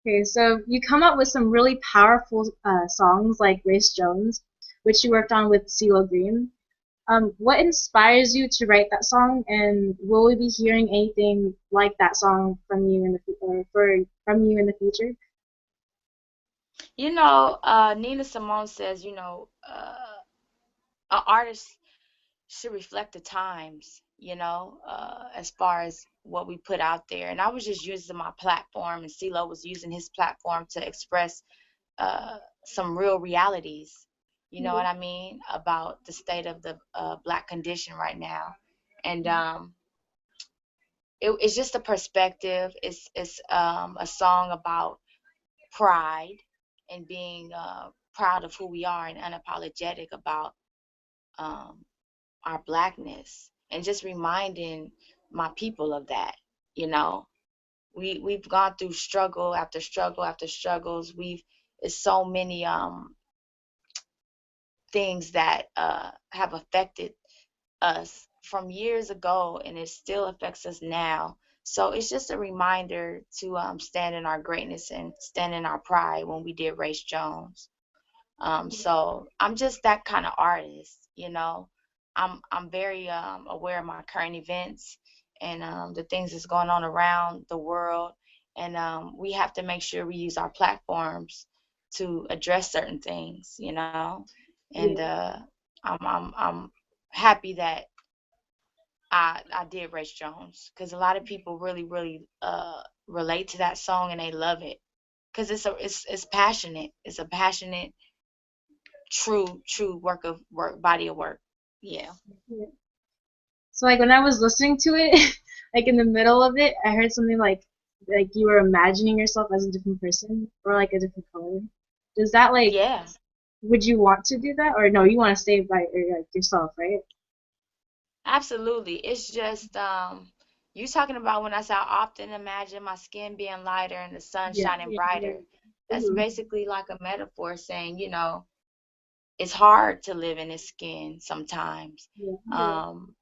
Okay, so you come up with some really powerful songs like Grace Jones, which you worked on with Cee Lo Green. What inspires you to write that song, and will we be hearing anything like that song from you in the from you in the future? Nina Simone says, an artist should reflect the times, as far as what we put out there. And I was just using my platform, and CeeLo was using his platform to express uh, some real realities, you know Yeah. what I mean, about the state of the black condition right now. And it's just a perspective. It's a song about pride and being proud of who we are and unapologetic about um, our blackness, and just reminding my people of that. You know, we've gone through struggle after struggle after struggles. We've It's so many things that have affected us from years ago, and it still affects us now. So it's just a reminder to stand in our greatness and stand in our pride when we did Race Jones. So I'm just that kind of artist, you know. I'm very aware of my current events and the things that's going on around the world, and we have to make sure we use our platforms to address certain things, you know. And Yeah. I'm happy that I did Race Jones, because a lot of people really relate to that song and they love it because it's passionate. It's a passionate, true work, body of work. Yeah. Yeah. So like when I was listening to it, like in the middle of it, I heard something like you were imagining yourself as a different person or like a different color. Does that like Yeah, would you want to do that or no? You want to stay by like yourself, right? absolutely. It's just you talking about when I say I often imagine my skin being lighter and the sun Yeah. shining brighter. That's Hmm. basically like a metaphor saying, it's hard to live in this skin sometimes. Yeah. Um,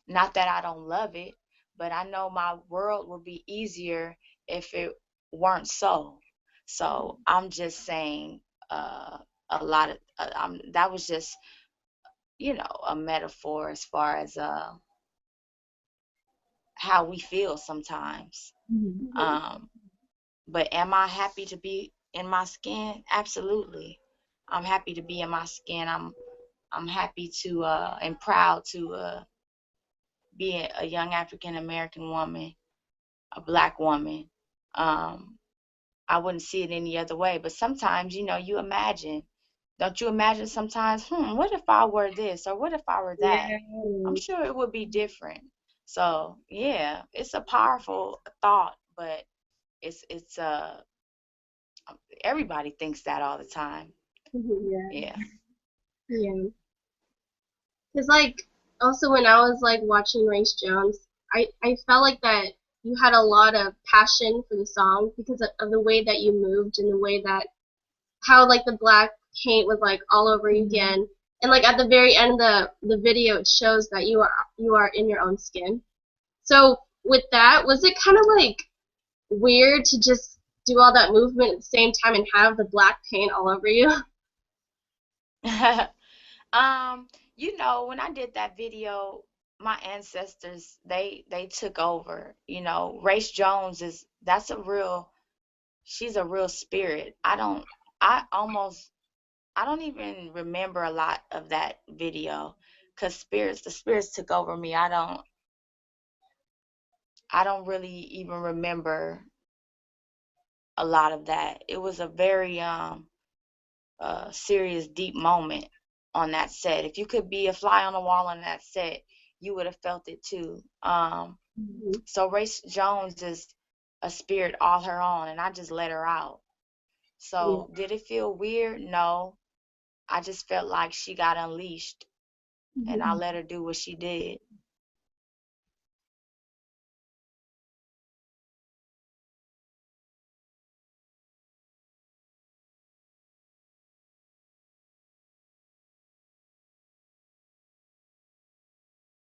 Not that I don't love it, but I know my world would be easier if it weren't so. So I'm just saying a lot of that was just a metaphor as far as how we feel sometimes. Hmm. Um, but am I happy to be in my skin? Absolutely. I'm happy to be in my skin. I'm happy to and proud to be a young African American woman, a black woman. Um, I wouldn't see it any other way. But sometimes, you imagine. Don't you imagine sometimes, what if I were this or what if I were that? Yeah. I'm sure it would be different. So yeah, it's a powerful thought, but it's everybody thinks that all the time. Yeah. Yeah. Yeah. Because, like, also when I was, like, watching Race Jones, I felt like that you had a lot of passion for the song because of the way that you moved and the way that, how, like, the black paint was, like, all over you Hmm. again. And, like, at the very end of the video, it shows that you are in your own skin. So, with that, was it kind of, like, weird to just do all that movement at the same time and have the black paint all over you? Um, when I did that video, my ancestors they took over. Race Jones is that's a real she's a real spirit. I almost I don't even remember a lot of that video because the spirits took over me. I don't really even remember a lot of that. It was a very serious, deep moment on that set. If you could be a fly on the wall on that set, you would have felt it too. Mhm. So Race Jones is a spirit all her own, and I just let her out. Yeah. So did it feel weird? No. I just felt like she got unleashed, and I Mhm. let her do what she did.